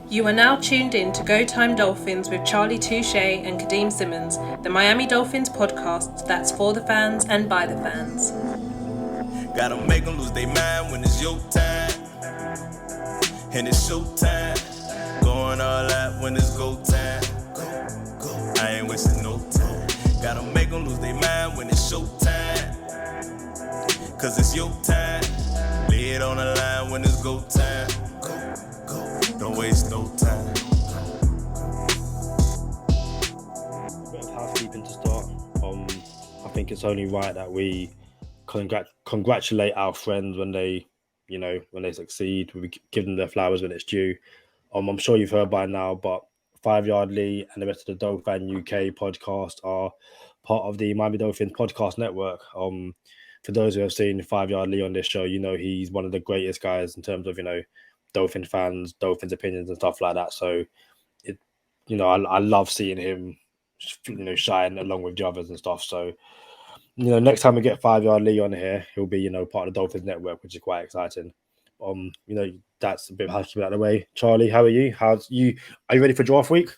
You are now tuned in to Go Time Dolphins with Charlie Touche and Kadeem Simmons, the Miami Dolphins podcast that's for the fans and by the fans. Gotta make them lose their mind when it's your time. And it's show time. Going all out when it's go time. Go. I ain't wasting no time. Gotta make them lose their mind when it's show time. Cause it's your time. Lay it on the line when it's go time. Go. Don't waste no time. A bit of housekeeping to start. I think it's only right that we congratulate our friends when they succeed. We give them their flowers when it's due. I'm sure you've heard by now, but 5 Yard Lee and the rest of the Dolphin UK podcast are part of the Miami Dolphins podcast network. For those who have seen 5 Yard Lee on this show, he's one of the greatest guys in terms of Dolphin fans, Dolphins opinions, and stuff like that. So I love seeing him shine along with the others and stuff. So next time we get 5 Yard Lee on here, he'll be part of the Dolphins network, which is quite exciting. That's a bit of housekeeping out of the way. Charlie, how are you? Are you ready for draft week?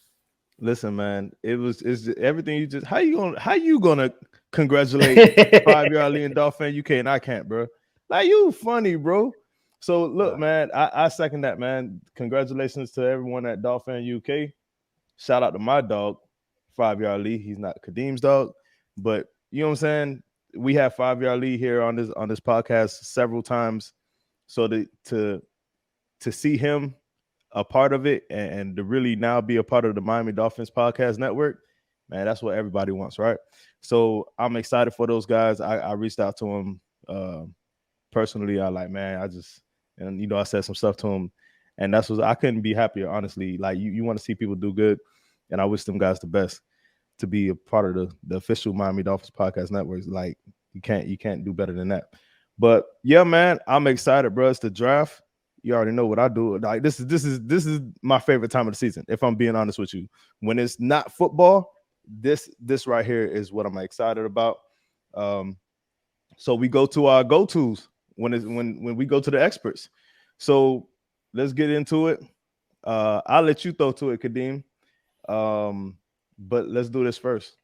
Listen, man, is everything you just how you gonna congratulate 5 Yard Lee and Dolphin UK and I can't, bro. Like, you funny, bro. So look, man, I second that, man. Congratulations to everyone at Dolphin UK. Shout out to my dog, 5 Yard Lee. He's not Kadeem's dog, but you know what I'm saying? We have 5 Yard Lee here on this podcast several times. So to see him a part of it and to really now be a part of the Miami Dolphins podcast network, man, that's what everybody wants, right? So I'm excited for those guys. I reached out to him personally. I said some stuff to him, and I couldn't be happier, honestly. Like, you want to see people do good, and I wish them guys the best. To be a part of the official Miami Dolphins podcast network, like, you can't do better than that. But yeah, man, I'm excited, bro. It's the draft. You already know what I do. Like, this is my favorite time of the season, if I'm being honest with you. When it's not football, this right here is what I'm excited about. So we go to our go-tos when we go to the experts. So let's get into it. I'll let you throw to it, Kadeem. But let's do this first.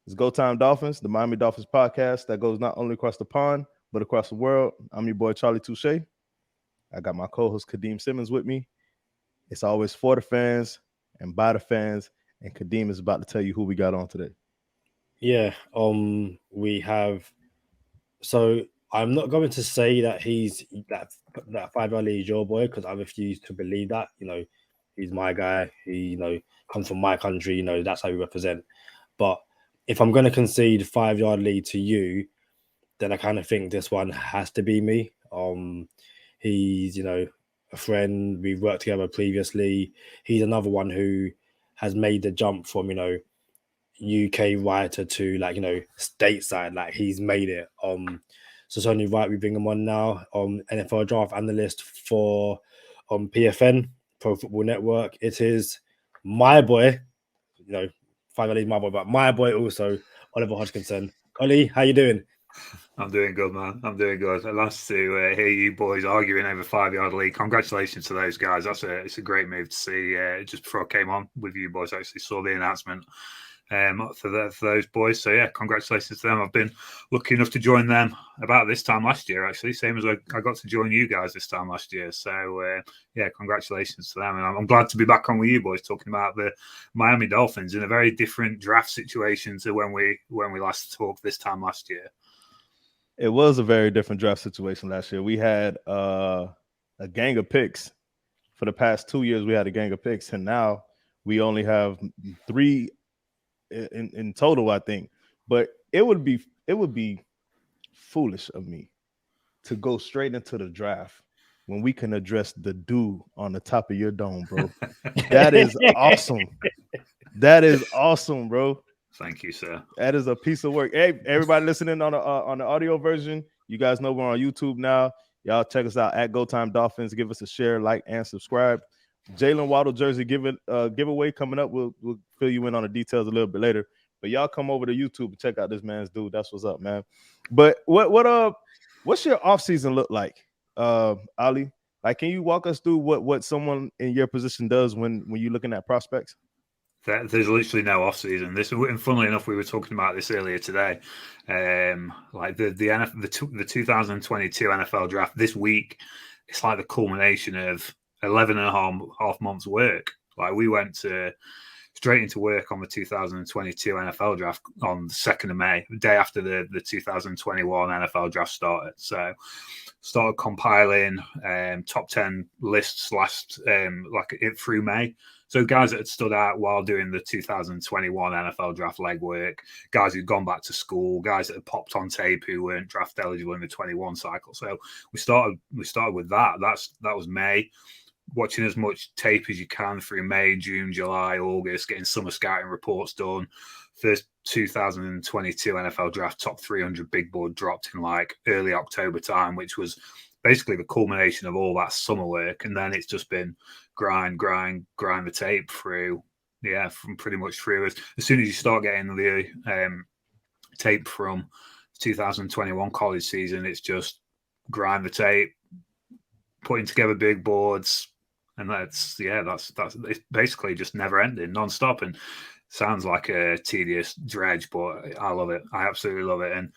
It's Go Time Dolphins, the Miami Dolphins podcast that goes not only across the pond, but across the world. I'm your boy, Charlie Touche. I got my co-host, Kadeem Simmons, with me. It's always for the fans and by the fans, and Kadeem is about to tell you who we got on today. Yeah, we have. So I'm not going to say that he's that 5 Yard Lee is your boy, because I refuse to believe that. He's my guy. He comes from my country. That's how we represent. But if I'm going to concede 5 Yard Lee to you, then I kind of think this one has to be me. He's a friend. We've worked together previously. He's another one who has made the jump from UK writer to stateside. Like, he's made it. So it's only right we bring him on now. NFL draft analyst for PFN, Pro Football Network. It is my boy. 5 Yard Lee's my boy, but my boy also, Oliver Hodgkinson. Ollie, how you doing? I'm doing good, man. I'm doing good. I'd love to hear you boys arguing over 5 Yard Lee. Congratulations to those guys. It's a great move to see. Just before I came on with you boys, I actually saw the announcement for those boys. So yeah, congratulations to them. I've been lucky enough to join them about this time last year, actually, same as I got to join you guys this time last year. So yeah, congratulations to them. And I'm glad to be back on with you boys talking about the Miami Dolphins in a very different draft situation to when we last talked this time last year. It was a very different draft situation last year. We had a gang of picks. For the past 2 years, we had a gang of picks, and now we only have 3 in total, I think. But it would be foolish of me to go straight into the draft when we can address the dew on the top of your dome, bro. That is awesome. That is awesome, bro. Thank you, sir. That is a piece of work. Hey, everybody listening on the audio version, you guys know we're on YouTube now. Y'all check us out at Go Time Dolphins. Give us a share, like, and subscribe. Jaylen Waddle jersey giveaway coming up. We'll fill you in on the details a little bit later. But y'all come over to YouTube and check out this man's dude. That's what's up, man. But what's your offseason look like, Ali? Like, can you walk us through what someone in your position does when you're looking at prospects? There's literally no off season. And funnily enough, we were talking about this earlier today. Like the 2022 NFL draft this week, it's like the culmination of 11 and a half months work. Like we went straight into work on the 2022 NFL draft on the 2nd of May, the day after the 2021 NFL draft started. So started compiling top 10 lists through May. So guys that had stood out while doing the 2021 NFL draft legwork, guys who'd gone back to school, guys that had popped on tape who weren't draft eligible in the 21 cycle. So we started with that. That was May. Watching as much tape as you can through May, June, July, August, getting summer scouting reports done. First 2022 NFL draft top 300 big board dropped in like early October time, which was basically the culmination of all that summer work. And then it's just been grind the tape through, from pretty much through. As soon as you start getting the tape from 2021 college season, it's just grind the tape, putting together big boards, and that's it's basically just never ending, non-stop, and sounds like a tedious dredge, but I love it. I absolutely love it. And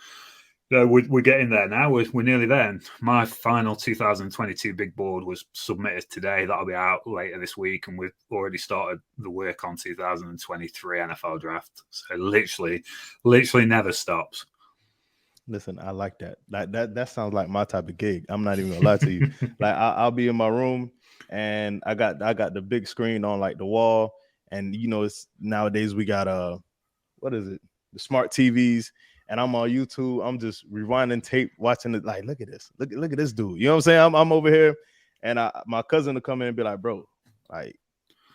we're getting there now. We're nearly there. And my final 2022 big board was submitted today. That'll be out later this week, and we've already started the work on 2023 NFL draft. So literally never stops. Listen, I like that. That sounds like my type of gig. I'm not even gonna lie to you. Like I'll be in my room and I got the big screen on like the wall, and it's nowadays we got the smart TVs, and I'm on YouTube. I'm just rewinding tape, watching it. Like, look at this, look at this dude. You know what I'm saying? I'm over here, and my cousin will come in and be like, bro, like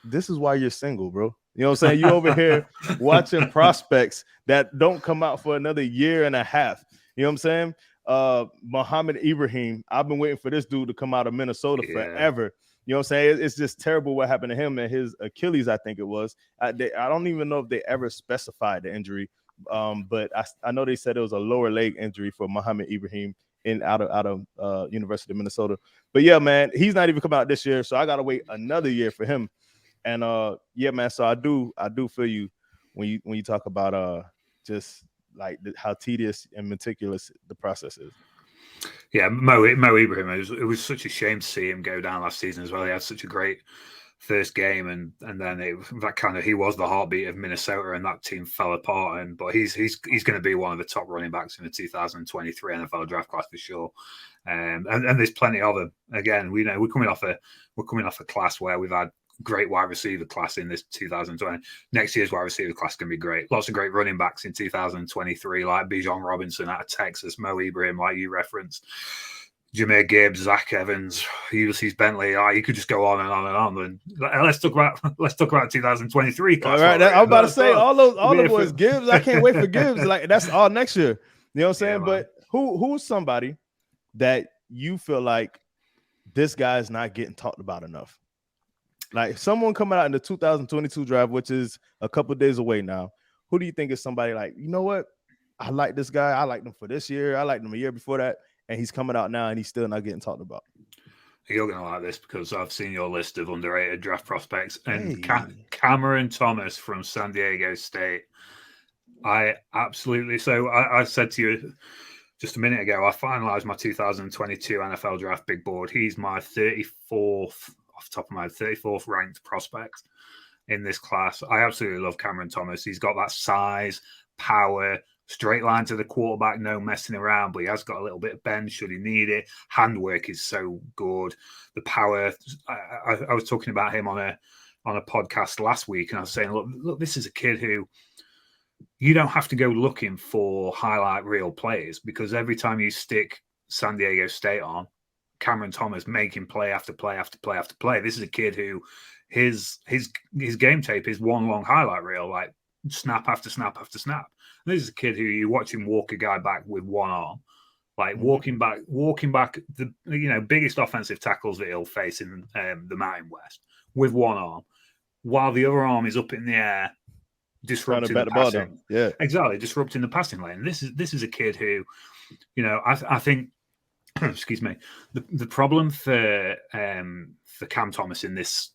this is why you're single, bro. You know what I'm saying? You over here watching prospects that don't come out for another year and a half. You know what I'm saying? Muhammad Ibrahim, I've been waiting for this dude to come out of Minnesota forever. You know what I'm saying? It's just terrible what happened to him and his Achilles, I think it was. I don't even know if they ever specified the injury, but I know they said it was a lower leg injury for Muhammad Ibrahim out of University of Minnesota. But yeah, man, he's not even coming out this year, so I gotta wait another year for him. And yeah, man. So I do feel you when you talk about just like how tedious and meticulous the process is. Yeah, Mo Ibrahim. It was such a shame to see him go down last season as well. He had such a great first game, and then he was the heartbeat of Minnesota, and that team fell apart. But he's going to be one of the top running backs in the 2023 NFL draft class for sure. And there's plenty of them. Again, we're coming off a class where we've had great wide receiver class in this 2020. Next year's wide receiver class is going to be great. Lots of great running backs in 2023, like Bijan Robinson out of Texas, Mo Ibrahim, like you referenced, Jahmyr Gibbs, Zach Evans, Ulysses Bentley. You could just go on and on and on. And let's talk about 2023 class. All right, I'm about to say all the boys. Gibbs, I can't wait for Gibbs. Like that's all next year. You know what I'm saying? Yeah, but who's somebody that you feel like this guy is not getting talked about enough? Like someone coming out in the 2022 draft, which is a couple of days away now. Who do you think is somebody like, you know what? I like this guy. I liked him for this year. I liked him a year before that. And he's coming out now and he's still not getting talked about. You're going to like this because I've seen your list of underrated draft prospects. And Cameron Thomas from San Diego State. I said to you just a minute ago, I finalized my 2022 NFL draft big board. He's my 34th ranked prospect in this class. I absolutely love Cameron Thomas. He's got that size, power, straight line to the quarterback, no messing around, but he has got a little bit of bend should he need it. Handwork is so good. The power. I was talking about him on a podcast last week, and I was saying, look, this is a kid who you don't have to go looking for highlight reel plays, because every time you stick San Diego State on, Cameron Thomas making play after play after play after play. This is a kid who his game tape is one long highlight reel, like snap after snap after snap. And this is a kid who you watch him walk a guy back with one arm, like walking back the biggest offensive tackles that he'll face in the Mountain West with one arm, while the other arm is up in the air, disrupting the passing. Yeah, exactly, disrupting the passing lane. This is a kid who, I think excuse me, the problem for Cam Thomas in this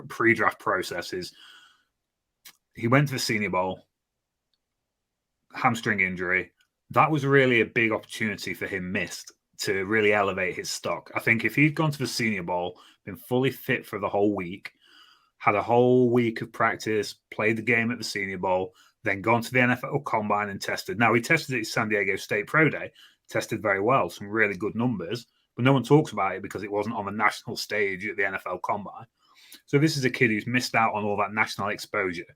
pre-draft process is he went to the Senior Bowl, hamstring injury. That was really a big opportunity for him missed to really elevate his stock. I think if he'd gone to the Senior Bowl, been fully fit for the whole week, had a whole week of practice, played the game at the Senior Bowl, then gone to the NFL Combine and tested. Now, he tested at San Diego State Pro Day, tested very well, some really good numbers, but no one talks about it because it wasn't on the national stage at the NFL Combine. So this is a kid who's missed out on all that national exposure.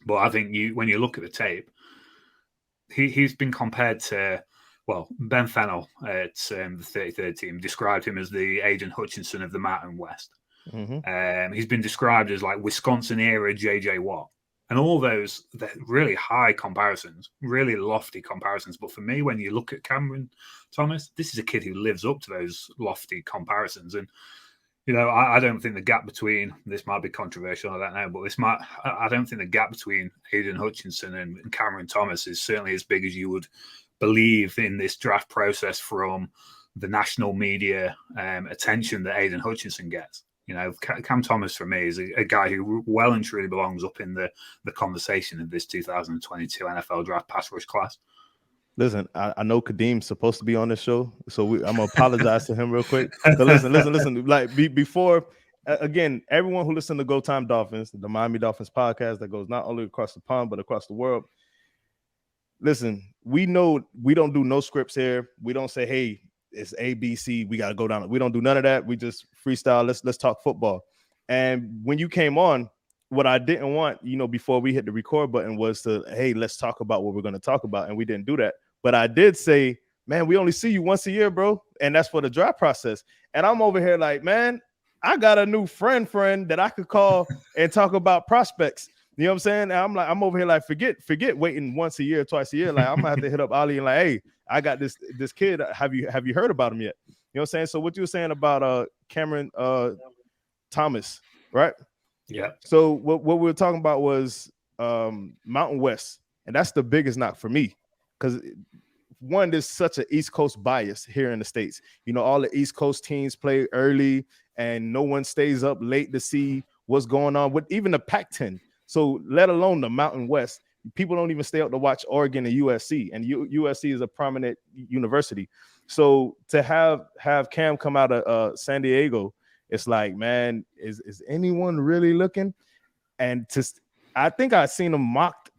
But I think when you look at the tape, he's been compared to, well, Ben Fennell at the 33rd team described him as the Aiden Hutchinson of the Mountain West. Mm-hmm. He's been described as like Wisconsin-era J.J. Watt. And all those really high comparisons, really lofty comparisons. But for me, when you look at Cameron Thomas, this is a kid who lives up to those lofty comparisons. And, you know, I don't think the gap between, this might be controversial, I don't know, but I don't think the gap between Aiden Hutchinson and Cameron Thomas is certainly as big as you would believe in this draft process from the national media attention that Aiden Hutchinson gets. You know, Cam Thomas for me is a guy who well and truly belongs up in the conversation of this 2022 NFL draft pass rush class. Listen, I know Kadeem's supposed to be on this show, so I'm gonna apologize to him real quick. But listen. Like before, again, everyone who listens to Go Time Dolphins, the Miami Dolphins podcast that goes not only across the pond but across the world. Listen, we know we don't do no scripts here. We don't say, hey, it's A, B, C. We got to go down. We don't do none of that. We just freestyle. Let's talk football. And when you came on, what I didn't want, you know, before we hit the record button was to, hey, let's talk about what we're going to talk about. And we didn't do that. But I did say, man, we only see you once a year, bro. And that's for the draft process. And I'm over here like, man, I got a new friend that I could call and talk about prospects. You know what I'm saying? And I'm over here like, forget waiting once a year, twice a year. Like, I'm gonna have to hit up Ali and like, hey, I got this kid. Have you heard about him yet? You know what I'm saying? So what you were saying about Cameron Thomas, right? Yeah. So what we were talking about was Mountain West, and that's the biggest knock for me because one, there's such an East Coast bias here in the States. You know, all the East Coast teams play early, and no one stays up late to see what's going on with even the Pac-10. So let alone the Mountain West, people don't even stay up to watch Oregon and USC, and USC is a prominent university. So to have Cam come out of San Diego, it's like, man, is anyone really looking? And I think I've seen him mocked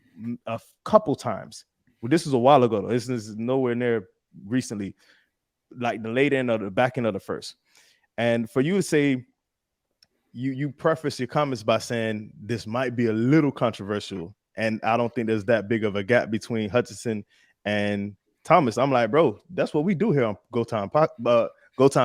a couple times. Well, this is a while ago, though. This is nowhere near recently, like the late end or the back end of the first. And for you to say, you preface your comments by saying this might be a little controversial, and I don't think there's that big of a gap between Hutchinson and Thomas. I'm like, bro, that's what we do here on Go Time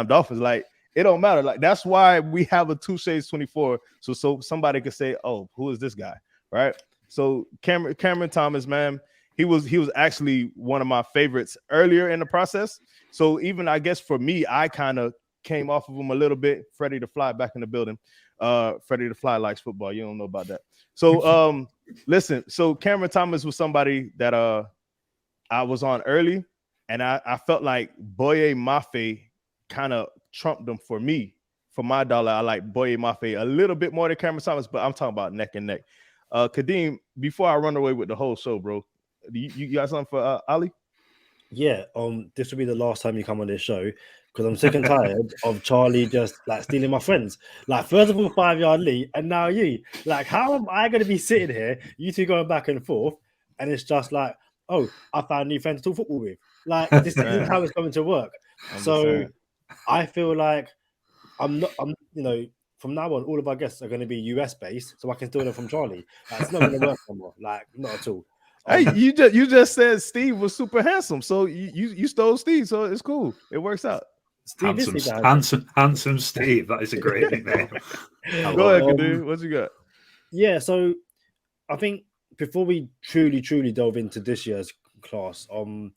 Dolphins. Like, it don't matter. Like, that's why we have a 2 Shades 24, so somebody could say, oh, who is this guy, right? So Cameron Thomas, man, he was actually one of my favorites earlier in the process. So even I guess for me, I kind of came off of him a little bit. Freddie the Fly back in the building. Freddie the Fly likes football. You don't know about that. So listen, so Cameron Thomas was somebody that I was on early, and I felt like Boye Mafe kind of trumped them for me. For my dollar, I like Boye Mafe a little bit more than Cameron Thomas, but I'm talking about neck and neck. Kadeem, before I run away with the whole show, bro, you got something for Ali? Yeah, this will be the last time you come on this show because I'm sick and tired of Charlie just like stealing my friends. Like, first of all, 5 Yard Lee, and now you. Like, how am I going to be sitting here, you two going back and forth, and it's just like, oh, I found new friends to talk football with. Like, this isn't how it's going to work. So I feel like I'm you know, from now on, all of our guests are going to be US based, so I can steal them from Charlie. Like, it's not going to work anymore. Like, not at all. Hey, you just said Steve was super handsome, so you stole Steve, so it's cool. It works out. Steve handsome Steve. That is a great nickname. Go ahead, dude. What you got? Yeah, so I think before we truly delve into this year's class, you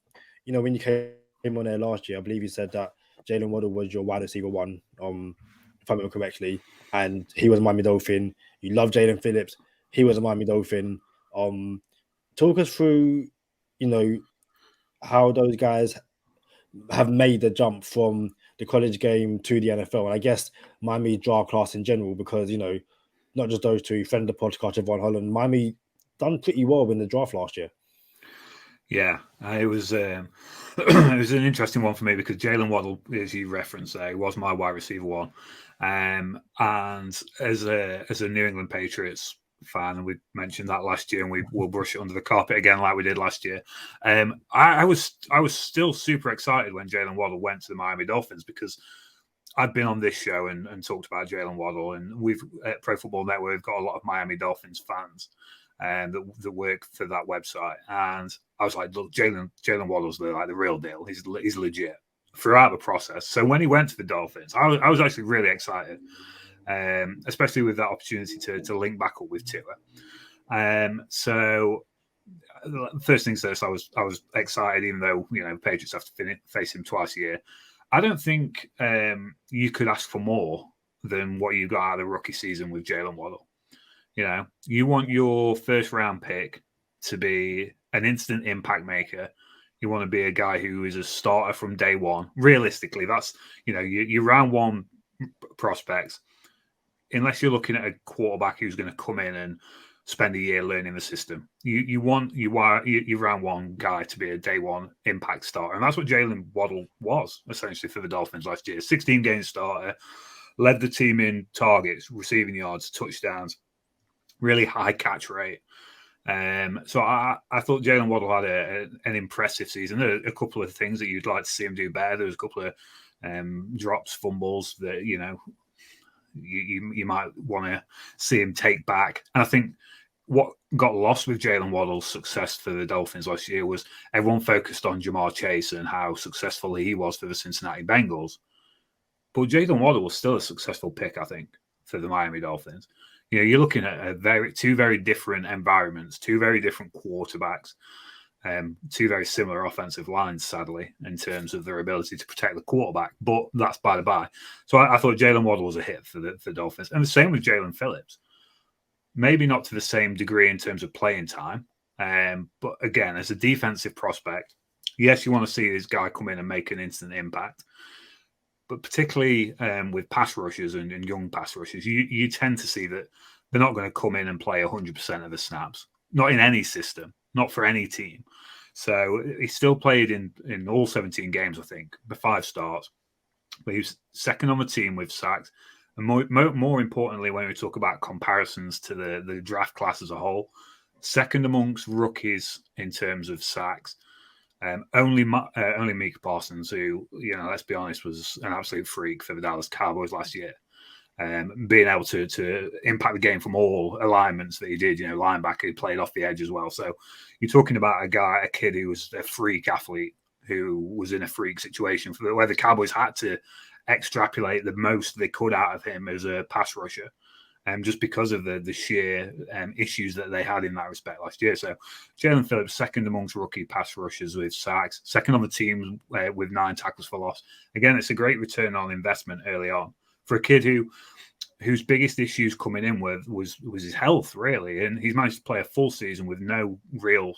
know, when you came on there last year, I believe you said that Jaylen Waddle was your wide receiver one, if I remember correctly, and he was a Miami Dolphin. You love Jaylen Phillips. He was a Miami Dolphin. Talk us through, you know, how those guys have made the jump from the college game to the NFL. And I guess Miami draft class in general, because, not just those two, friend of the podcast, Javon Holland, Miami done pretty well in the draft last year. Yeah, it was it was an interesting one for me because Jaylen Waddle, as you referenced there, was my wide receiver one. And as a New England Patriots fan, and we mentioned that last year, and we will brush it under the carpet again like we did last year. I was still super excited when Jaylen Waddle went to the Miami Dolphins because I'd been on this show and talked about Jaylen Waddle, and we've at Pro Football Network we've got a lot of Miami Dolphins fans that work for that website, and I was like, look, Jaylen Waddle's the real deal. He's legit throughout the process. So when he went to the Dolphins, I was actually really excited, especially with that opportunity to link back up with Tua. So first things first, I was excited, even though Patriots have to face him twice a year. I don't think you could ask for more than what you got out of the rookie season with Jaylen Waddle. You want your first round pick to be an instant impact maker. You want to be a guy who is a starter from day one. Realistically, that's your round one prospects. Unless you're looking at a quarterback who's going to come in and spend a year learning the system, you want your round one guy to be a day one impact starter, and that's what Jaylen Waddle was essentially for the Dolphins last year. 16 game starter, led the team in targets, receiving yards, touchdowns. Really high catch rate. So I thought Jaylen Waddle had an impressive season. There are a couple of things that you'd like to see him do better. There was a couple of drops, fumbles that you might want to see him take back. And I think what got lost with Jaylen Waddle's success for the Dolphins last year was everyone focused on Jamar Chase and how successful he was for the Cincinnati Bengals. But Jaylen Waddle was still a successful pick, I think, for the Miami Dolphins. You're looking at two very different environments, two very different quarterbacks, two very similar offensive lines, sadly, in terms of their ability to protect the quarterback. But that's by the by. So I thought Jaylen Waddle was a hit for the Dolphins. And the same with Jaylen Phillips. Maybe not to the same degree in terms of playing time. But again, as a defensive prospect, yes, you want to see this guy come in and make an instant impact. But particularly with pass rushers and young pass rushers, you tend to see that they're not going to come in and play 100% of the snaps. Not in any system, not for any team. So he still played in all 17 games, I think, the 5 starts. But he was second on the team with sacks. And more importantly, when we talk about comparisons to the draft class as a whole, second amongst rookies in terms of sacks. Only Micah Parsons, who, let's be honest, was an absolute freak for the Dallas Cowboys last year. Being able to impact the game from all alignments that he did, linebacker, he played off the edge as well. So you're talking about a kid who was a freak athlete, who was in a freak situation where the Cowboys had to extrapolate the most they could out of him as a pass rusher. Just because of the sheer issues that they had in that respect last year. So Jaylen Phillips, second amongst rookie pass rushers with sacks, second on the team with 9 tackles for loss. Again, it's a great return on investment early on for a kid whose biggest issues coming in with was his health, really. And he's managed to play a full season with no real,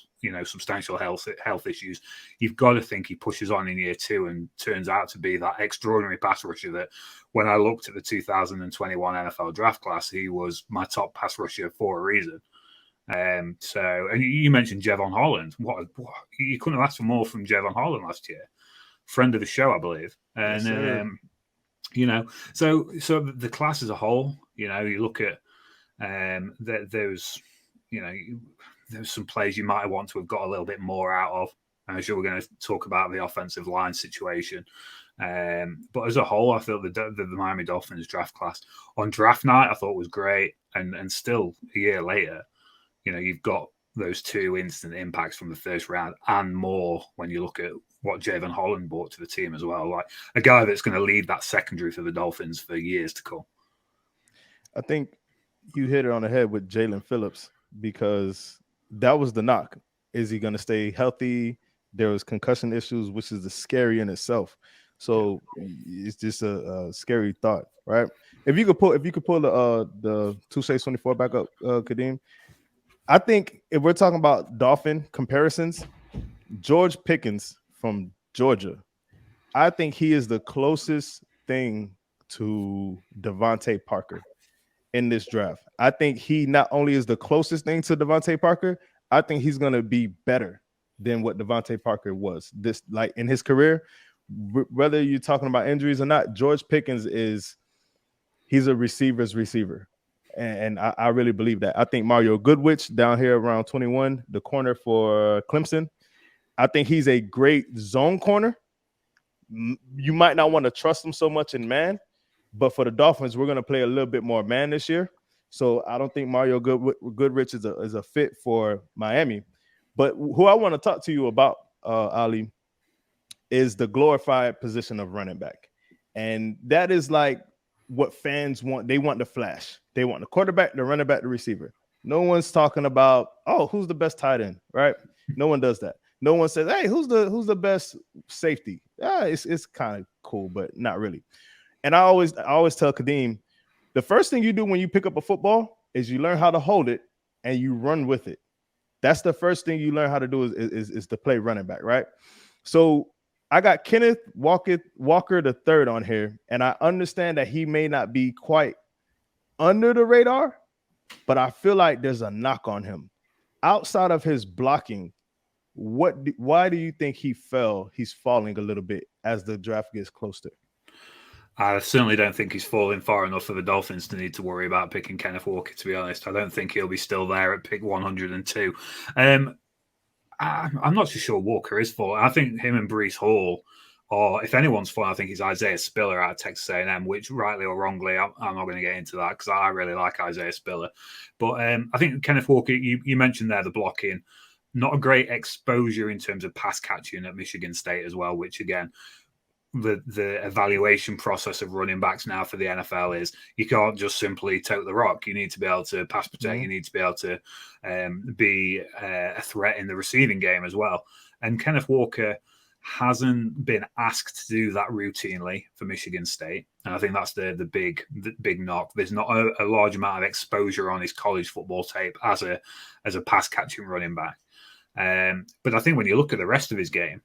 substantial health issues. You've got to think he pushes on in year 2 and turns out to be that extraordinary pass rusher that when I looked at the 2021 NFL draft class, he was my top pass rusher for a reason. And you mentioned Javon Holland. What you couldn't have asked for more from Javon Holland last year. Friend of the show, I believe. And so the class as a whole, you look at there's some players you might want to have got a little bit more out of. I'm sure we're going to talk about the offensive line situation. But as a whole, I feel the Miami Dolphins draft class on draft night, I thought was great. And still a year later, you've got those 2 instant impacts from the first round and more when you look at what Javon Holland brought to the team as well. Like a guy that's going to lead that secondary for the Dolphins for years to come. I think you hit it on the head with Jaylen Phillips because that was the knock. Is he going to stay healthy? There was concussion issues, which is scary in itself. So it's just a scary thought, right? If you could pull the 2K24 back up, Kadeem. I think if we're talking about Dolphin comparisons, George Pickens from Georgia I think he is the closest thing to Devontae Parker in this draft. I think he not only is the closest thing to Devontae Parker, I think he's going to be better than what Devontae Parker was this like in his career. Whether you're talking about injuries or not, George Pickens he's a receiver's receiver. And I really believe that. I think Mario Goodwich down here around 21, the corner for Clemson, I think he's a great zone corner. You might not want to trust him so much in man, but for the Dolphins, we're going to play a little bit more man this year. So I don't think Mario Goodrich is a fit for Miami. But who I want to talk to you about, Ali, is the glorified position of running back. And that is like what fans want. They want the flash. They want the quarterback, the running back, the receiver. No one's talking about, oh, who's the best tight end, right? No one does that. No one says, hey, who's the best safety? It's kind of cool, but not really. And I always tell Kadeem, the first thing you do when you pick up a football is you learn how to hold it and you run with it. That's the first thing you learn how to do is to play running back, right? So I got Kenneth Walker the third on here, and I understand that he may not be quite under the radar, but I feel like there's a knock on him. Outside of his blocking, why do you think he's falling a little bit as the draft gets closer? I certainly don't think he's falling far enough for the Dolphins to need to worry about picking Kenneth Walker, to be honest. I don't think he'll be still there at pick 102. I'm not too sure Walker is falling. I think him and Breece Hall, or if anyone's falling, I think he's Isaiah Spiller out of Texas A&M, which rightly or wrongly, I'm not going to get into that because I really like Isaiah Spiller. But I think Kenneth Walker, you mentioned there the blocking, not a great exposure in terms of pass catching at Michigan State as well, which again, the evaluation process of running backs now for the NFL is you can't just simply tote the rock. You need to be able to pass protect. You need to be able to be a threat in the receiving game as well. And Kenneth Walker hasn't been asked to do that routinely for Michigan State. And I think that's the big knock. There's not a large amount of exposure on his college football tape as a pass catching running back. But I think when you look at the rest of his game,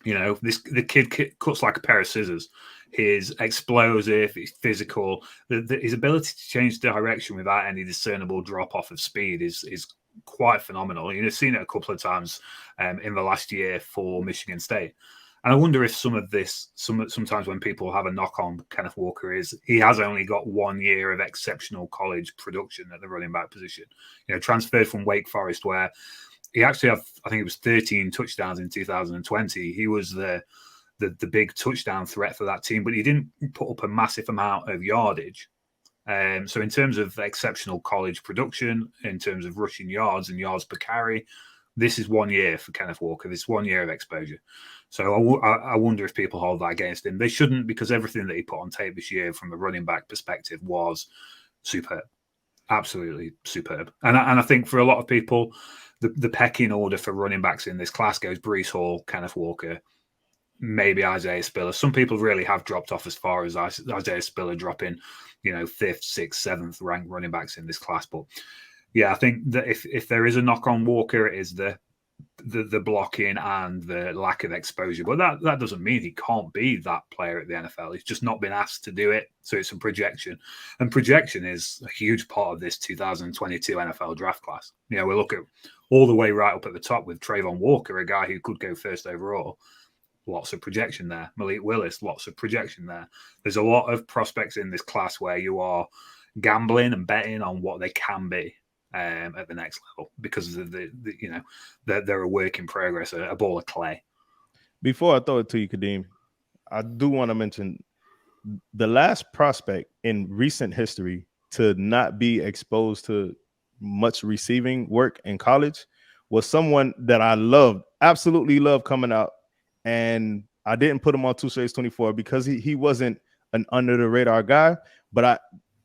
you know, the kid cuts like a pair of scissors. He's explosive, he's physical. His ability to change direction without any discernible drop-off of speed is quite phenomenal. You've seen it a couple of times in the last year for Michigan State. And I wonder if some of this, sometimes when people have a knock on Kenneth Walker, is he has only got 1 year of exceptional college production at the running back position. You know, transferred from Wake Forest, where he actually had, I think it was 13 touchdowns in 2020. He was the big touchdown threat for that team, but he didn't put up a massive amount of yardage. So in terms of exceptional college production, in terms of rushing yards and yards per carry, this is 1 year for Kenneth Walker. This is 1 year of exposure. So I wonder if people hold that against him. They shouldn't, because everything that he put on tape this year from a running back perspective was superb. Absolutely superb. And I think for a lot of people, the pecking order for running backs in this class goes Breece Hall, Kenneth Walker, maybe Isaiah Spiller. Some people really have dropped off as far as Isaiah Spiller dropping, 5th, 6th, 7th ranked running backs in this class. But yeah, I think that if there is a knock on Walker, it is the blocking and the lack of exposure. But that doesn't mean he can't be that player at the NFL. He's just not been asked to do it. So it's a projection. And projection is a huge part of this 2022 NFL draft class. We look at all the way right up at the top with Trayvon Walker, a guy who could go first overall. Lots of projection there. Malik Willis, lots of projection there. There's a lot of prospects in this class where you are gambling and betting on what they can be at the next level because of they're a work in progress, a ball of clay. Before I throw it to you, Kadeem, I do want to mention the last prospect in recent history to not be exposed to much receiving work in college was someone that I loved, absolutely loved coming out. And I didn't put him on 2 Shades 24 because he wasn't an under the radar guy, but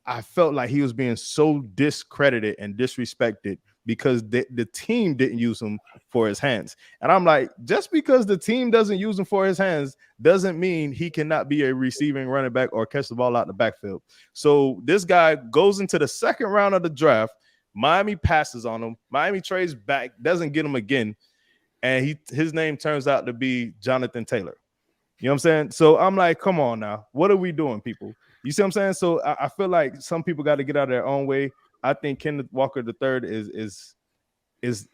I felt like he was being so discredited and disrespected because the team didn't use him for his hands. And I'm like, just because the team doesn't use him for his hands doesn't mean he cannot be a receiving running back or catch the ball out the backfield. So this guy goes into the second round of the draft. Miami passes on him. Miami trades back, doesn't get him again. And his name turns out to be Jonathan Taylor. You know what I'm saying? So I'm like, come on now. What are we doing, people? You see what I'm saying? So I feel like some people got to get out of their own way. I think Kenneth Walker III is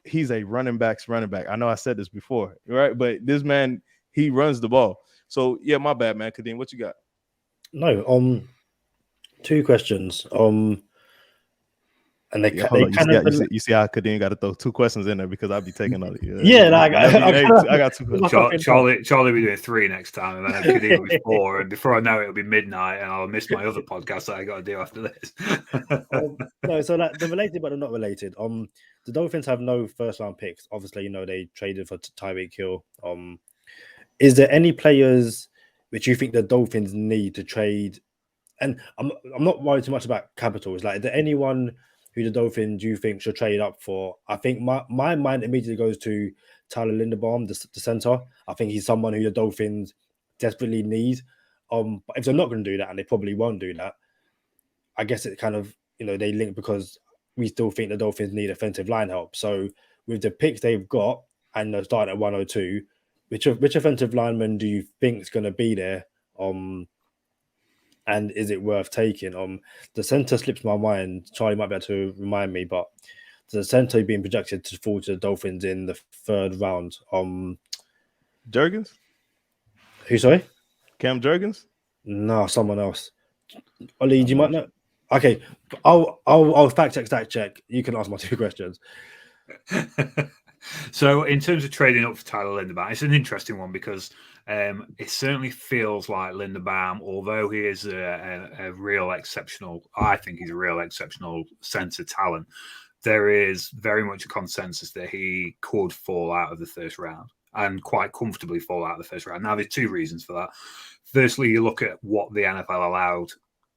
he's a running back. I know I said this before, right? But this man, he runs the ball. So yeah, my bad, man. Kadeem, what you got? No, 2 questions. And You see how Kadeem got to throw 2 questions in there because I'll be taking all the I got 2 questions. Charlie will be doing 3 next time, and then Kadeem will be 4, and before I know it, it'll be midnight, and I'll miss my other podcast that I got to do after this. No, so like they're related, but they're not related. The Dolphins have no first round picks. Obviously, they traded for Tyreek Hill. Is there any players which you think the Dolphins need to trade? And I'm not worried too much about capital. It's like, is there anyone who the Dolphins you think should trade up for? I think my mind immediately goes to Tyler Linderbaum, the center. I think he's someone who the Dolphins desperately need. But if they're not going to do that, and they probably won't do that, I guess it kind of, they link because we still think the Dolphins need offensive line help. So with the picks they've got and they're starting at 102, which offensive lineman do you think is going to be there? And is it worth taking? The center slips my mind. Charlie might be able to remind me, but the center being projected to fall to the Dolphins in the 3rd round. Jurgens? Who, sorry? Cam Jurgens? No, someone else. Ollie, you might know. Okay, I'll fact check. You can ask my 2 questions. So, in terms of trading up for Tyler Linderbaum, it's an interesting one because it certainly feels like Linderbaum, although he is a real exceptional, I think he's a real exceptional center talent, there is very much a consensus that he could fall out of the 1st round and quite comfortably fall out of the 1st round. Now, there's 2 reasons for that. Firstly, you look at what the NFL allowed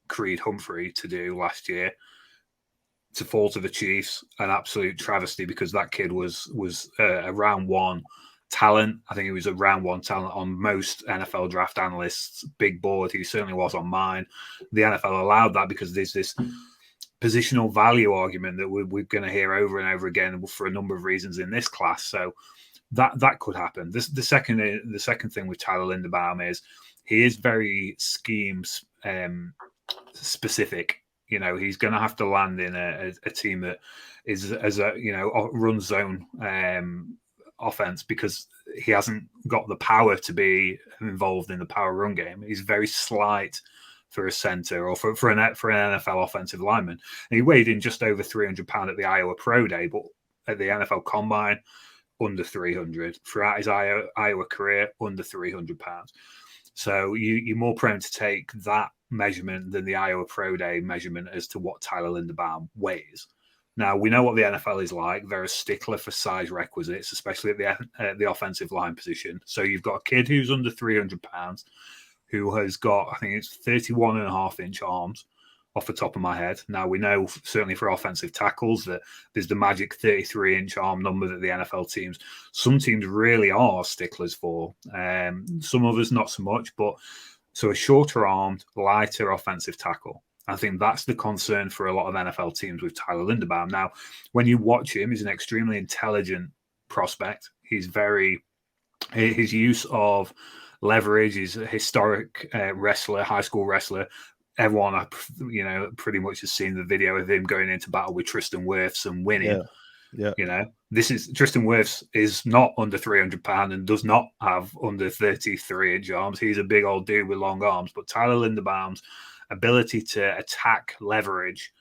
Creed Humphrey to do last year, to fall to the Chiefs, an absolute travesty because that kid was a round 1 talent. I think he was a round 1 talent on most NFL draft analysts' big board. He certainly was on mine. The NFL allowed that because there's this positional value argument that we're going to hear over and over again for a number of reasons in this class. So that could happen. The second thing with Tyler Linderbaum is he is very scheme specific. He's going to have to land in a team that is runs zone offense because he hasn't got the power to be involved in the power run game. He's very slight for a center or for an NFL offensive lineman. And he weighed in just over 300 pounds at the Iowa Pro Day, but at the NFL Combine, under 300. Throughout his Iowa career, under 300 pounds. So you're more prone to take that measurement than the Iowa Pro Day measurement as to what Tyler Linderbaum weighs. Now, we know what the NFL is like. They're a stickler for size requisites, especially at the offensive line position. So you've got a kid who's under 300 pounds, who has got, I think it's 31.5-inch arms off the top of my head. Now, we know certainly for offensive tackles that there's the magic 33-inch arm number that the NFL teams, some teams really are sticklers for. Some others not so much, but so a shorter armed, lighter offensive tackle. I think that's the concern for a lot of NFL teams with Tyler Linderbaum. Now, when you watch him, he's an extremely intelligent prospect. His use of leverage, he's a historic wrestler, high school wrestler. Everyone, pretty much has seen the video of him going into battle with Tristan Wirfs and winning. Yeah. Tristan Wirfs is not under 300 pounds and does not have under 33-inch arms. He's a big old dude with long arms. But Tyler Linderbaum's ability to attack leverage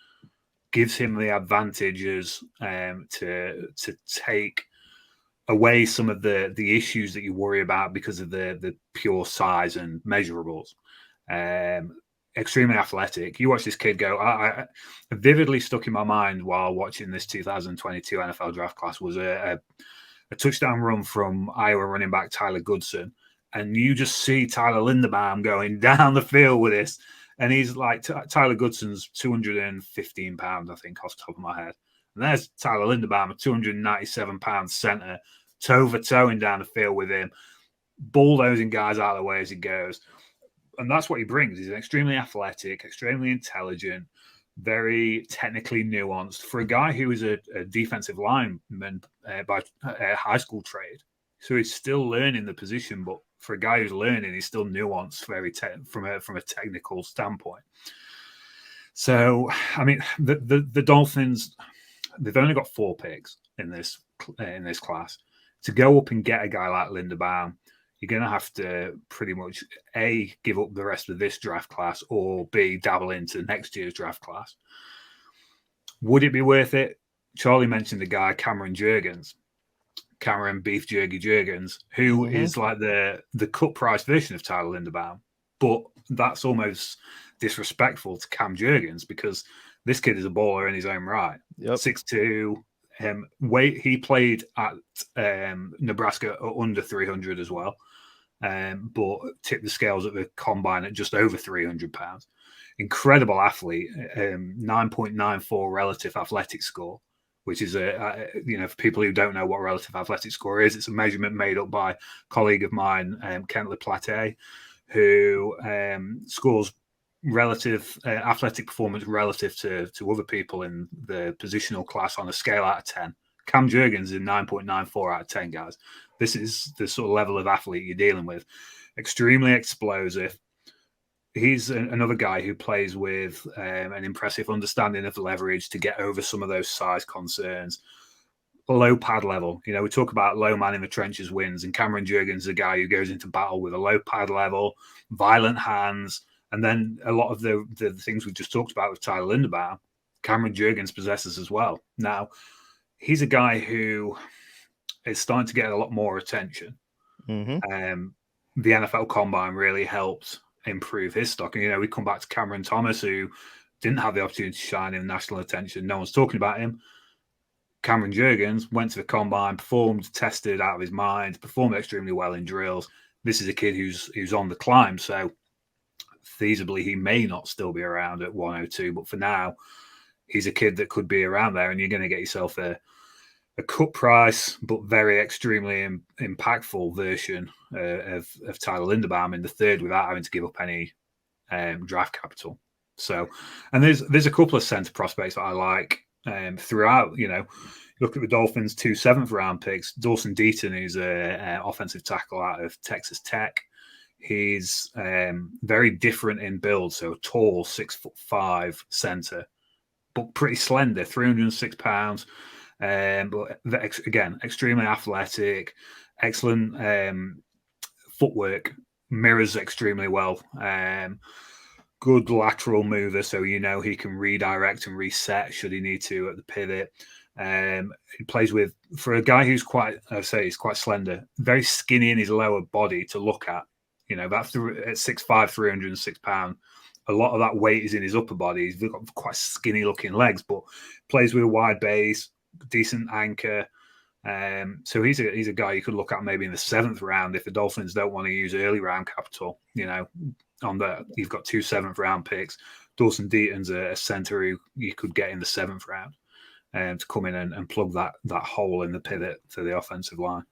gives him the advantages to take away some of the issues that you worry about because of the pure size and measurables. Extremely athletic. You watch this kid go. I vividly stuck in my mind while watching this 2022 NFL draft class was a touchdown run from Iowa running back Tyler Goodson, and you just see Tyler Linderbaum going down the field with this, and he's like Tyler Goodson's 215 pounds, I think, off the top of my head, and there's Tyler Linderbaum, a 297 pound center, toe for toeing down the field with him, bulldozing guys out of the way as he goes. And that's what he brings. He's extremely athletic, extremely intelligent, very technically nuanced. For a guy who is a defensive lineman by high school trade, so he's still learning the position, but for a guy who's learning, he's still nuanced from a technical standpoint. So, I mean, the Dolphins, they've only got 4 picks in this class. To go up and get a guy like Linderbaum, you're going to have to pretty much A, give up the rest of this draft class, or B, dabble into next year's draft class. Would it be worth it? Charlie mentioned the guy Cameron Beef Jergy Jurgens, who is like the cut price version of Tyler Linderbaum. But that's almost disrespectful to Cam Jurgens because this kid is a baller in his own right. Yep. 6'2". He played at Nebraska under 300 as well, but tipped the scales at the combine at just over 300 pounds. Incredible athlete, 9.94 relative athletic score, which is for people who don't know what relative athletic score is, it's a measurement made up by a colleague of mine, Kent LePlate, who scores relative athletic performance relative to other people in the positional class on a scale out of 10. Cam Jurgens is 9.94 out of 10, guys. This is the sort of level of athlete you're dealing with. Extremely explosive. He's another guy who plays with an impressive understanding of leverage to get over some of those size concerns. Low pad level. We talk about low man in the trenches wins, and Cameron Jurgens is a guy who goes into battle with a low pad level, violent hands, and then a lot of the things we just talked about with Tyler Linderbaum, Cameron Jurgens possesses as well. Now, he's a guy who is starting to get a lot more attention. The NFL Combine really helped improve his stock. And, we come back to Cameron Thomas, who didn't have the opportunity to shine in national attention. No one's talking about him. Cameron Jurgens went to the Combine, performed, tested out of his mind, performed extremely well in drills. This is a kid who's on the climb, so feasibly he may not still be around at 102, but for now he's a kid that could be around there, and you're going to get yourself a cut price but very extremely impactful version of Tyler Linderbaum in the third without having to give up any draft capital. So, and there's a couple of center prospects that I like throughout. Look at the Dolphins' 2 7th-round picks. Dawson Deaton, who's an offensive tackle out of Texas Tech. He's very different in build, so tall, 6'5" center, but pretty slender, 306 pounds. But again, extremely athletic, excellent footwork, mirrors extremely well. Good lateral mover, so he can redirect and reset should he need to at the pivot. He plays with, for a guy who's he's quite slender, very skinny in his lower body to look at. That's at 6'5", 306 pounds. A lot of that weight is in his upper body. He's got quite skinny looking legs, but plays with a wide base, decent anchor. So he's a guy you could look at maybe in the 7th round if the Dolphins don't want to use early round capital. You've got 2 7th-round picks. Dawson Deaton's a center who you could get in the 7th round to come in and plug that hole in the pivot for the offensive line.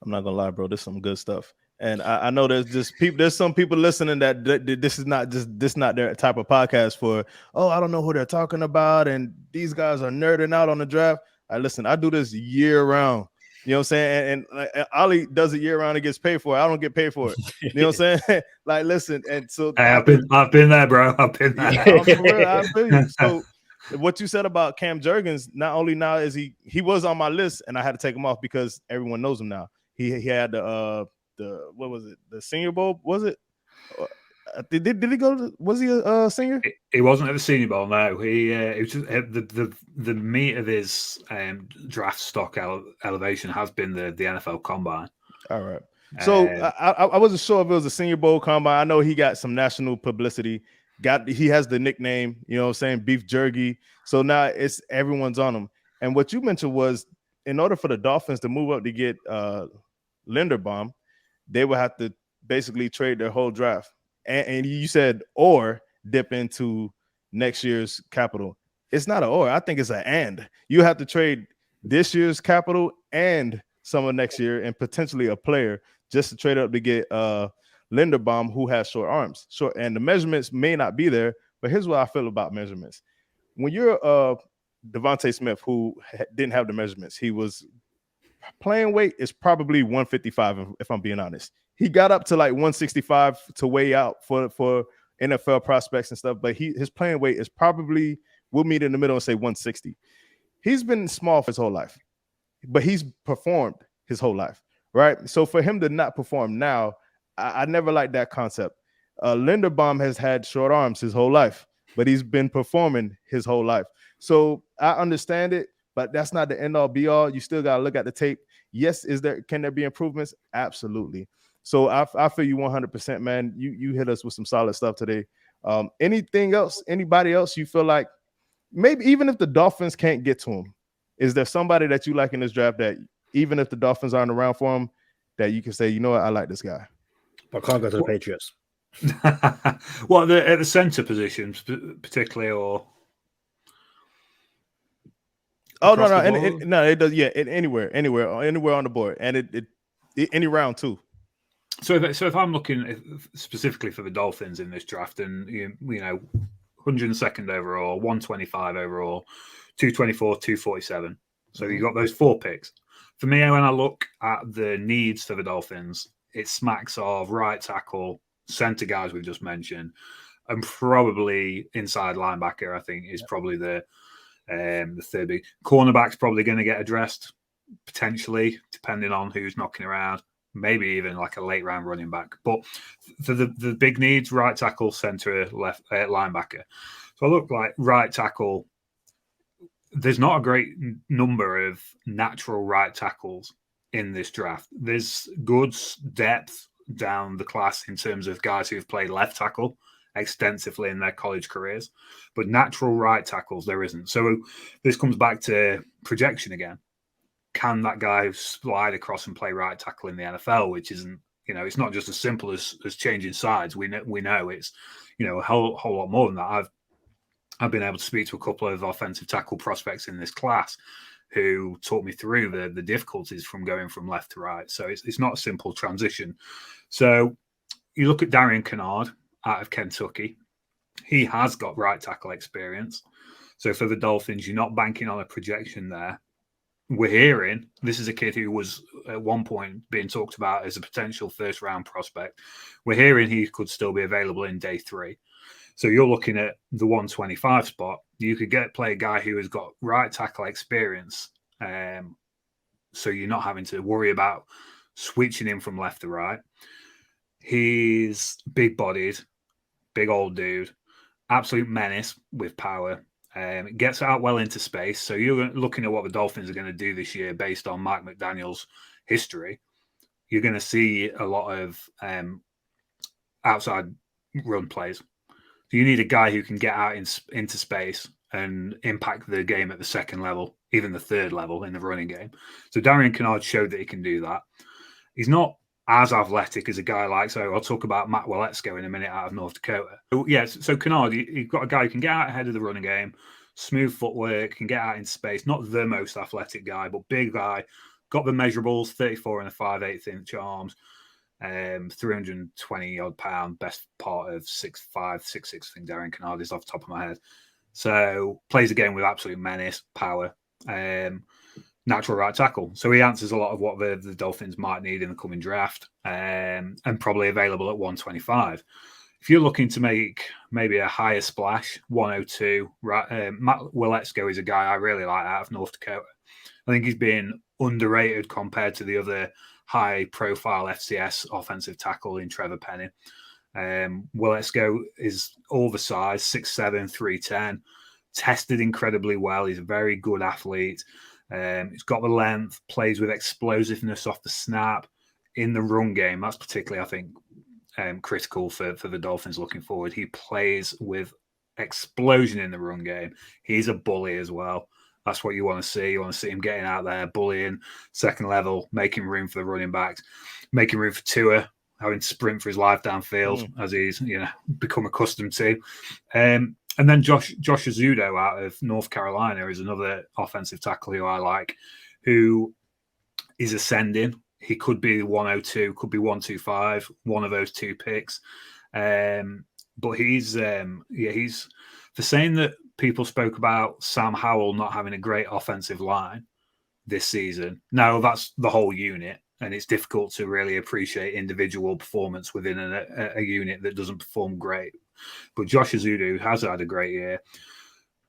I'm not gonna lie, bro. This is some good stuff. And I know there's some people listening that this is not their type of podcast for, I don't know who they're talking about, and these guys are nerding out on the draft. Listen, I do this year round. You know what I'm saying? And Ali does it year round and gets paid for it. I don't get paid for it. You know what I'm saying? Like, listen, and so I've been there, bro. I've been there. I feel you. So what you said about Cam Jurgens, not only now is he was on my list and I had to take him off because everyone knows him now. He had the what was it? The Senior Bowl, was it? Did he go? Was he a senior? He wasn't at the Senior Bowl. No, he was just, the meat of his draft stock elevation has been the NFL Combine. All right. So I wasn't sure if it was a Senior Bowl Combine. I know he got some national publicity. He has the nickname, you know what I'm saying, Beef Jerky. So now it's everyone's on him. And what you mentioned was, in order for the Dolphins to move up to get Linderbaum, they would have to basically trade their whole draft. And you said, or dip into next year's capital. It's not an or. I think it's an and. You have to trade this year's capital and some of next year and potentially a player just to trade up to get Linderbaum, who has short arms. And the measurements may not be there, but here's what I feel about measurements. When you're Devontae Smith, who didn't have the measurements, he was playing weight is probably 155, if I'm being honest. He got up to like 165 to weigh out for NFL prospects and stuff, but his playing weight is probably, we'll meet in the middle and say 160. He's been small for his whole life, but he's performed his whole life, right? So for him to not perform now, I never liked that concept. Linderbaum has had short arms his whole life, but he's been performing his whole life. So I understand it, but that's not the end all be all. You still got to look at the tape. Yes, can there be improvements? Absolutely. So I feel you 100%, man. You hit us with some solid stuff today. Anything else? Anybody else you feel like maybe even if the Dolphins can't get to him, is there somebody that you like in this draft that even if the Dolphins aren't around for him, that you can say, you know what, I like this guy? But can't go to the Patriots. Well, at the center positions, particularly, or no, it does. Yeah, anywhere on the board, and it any round too. So if I'm looking specifically for the Dolphins in this draft, and you know, 102nd overall, 125 overall, 224, 247. So you got those 4 picks. For me, when I look at the needs for the Dolphins, it smacks of right tackle, center guys we've just mentioned, and probably inside linebacker. I think is probably the third big. Cornerback's probably going to get addressed potentially, depending on who's knocking around. Maybe even like a late round running back. But for the big needs, right tackle, center, left linebacker. So I look like right tackle. There's not a great number of natural right tackles in this draft. There's good depth down the class in terms of guys who've played left tackle extensively in their college careers, but natural right tackles there isn't. So this comes back to projection again. Can that guy slide across and play right tackle in the NFL? Which isn't, it's not just as simple as changing sides. We know it's, a whole lot more than that. I've been able to speak to a couple of offensive tackle prospects in this class who talked me through the difficulties from going from left to right. So it's not a simple transition. So you look at Darian Kennard out of Kentucky. He has got right tackle experience. So for the Dolphins, you're not banking on a projection there. We're hearing this is a kid who was at one point being talked about as a potential first round prospect. We're hearing he could still be available in day 3. So you're looking at the 125 spot. You could play a guy who has got right tackle experience. So you're not having to worry about switching him from left to right. He's big bodied, big old dude, absolute menace with power. Gets out well into space. So you're looking at what the Dolphins are going to do this year based on Mike McDaniel's history. You're going to see a lot of outside run plays. So you need a guy who can get out into space and impact the game at the second level, even the third level in the running game. So Darian Kennard showed that he can do that. He's not as athletic as a guy like, so I'll talk about Matt Waletzko in a minute out of North Dakota. So Kennard, you've got a guy who can get out ahead of the running game, smooth footwork, can get out in space, not the most athletic guy, but big guy, got the measurables, 34 and a 5/8 inch arms, 320 odd pound, best part of 6'5", 6'6", I think Darian Kennard is off the top of my head. So plays the game with absolute menace, power, natural right tackle. So he answers a lot of what the Dolphins might need in the coming draft, and probably available at 125. If you're looking to make maybe a higher splash, 102, Matt Waletzko is a guy I really like out of North Dakota. I think he's been underrated compared to the other high-profile FCS offensive tackle in Trevor Penning. Waletzko is oversized, 6'7", 310, tested incredibly well. He's a very good athlete. He's got the length, plays with explosiveness off the snap in the run game. That's particularly, I think, critical for the Dolphins looking forward. He plays with explosion in the run game. He's a bully as well. That's what you want to see. You want to see him getting out there, bullying, second level, making room for the running backs, making room for Tua, having to sprint for his life downfield as he's become accustomed to. And then Josh Zudo out of North Carolina is another offensive tackle who I like, who is ascending. He could be 102, could be 125, one of those 2 picks. But he's the same that people spoke about Sam Howell not having a great offensive line. this season. Now, that's the whole unit, and it's difficult to really appreciate individual performance within a unit that doesn't perform great. But Josh Zudo has had a great year.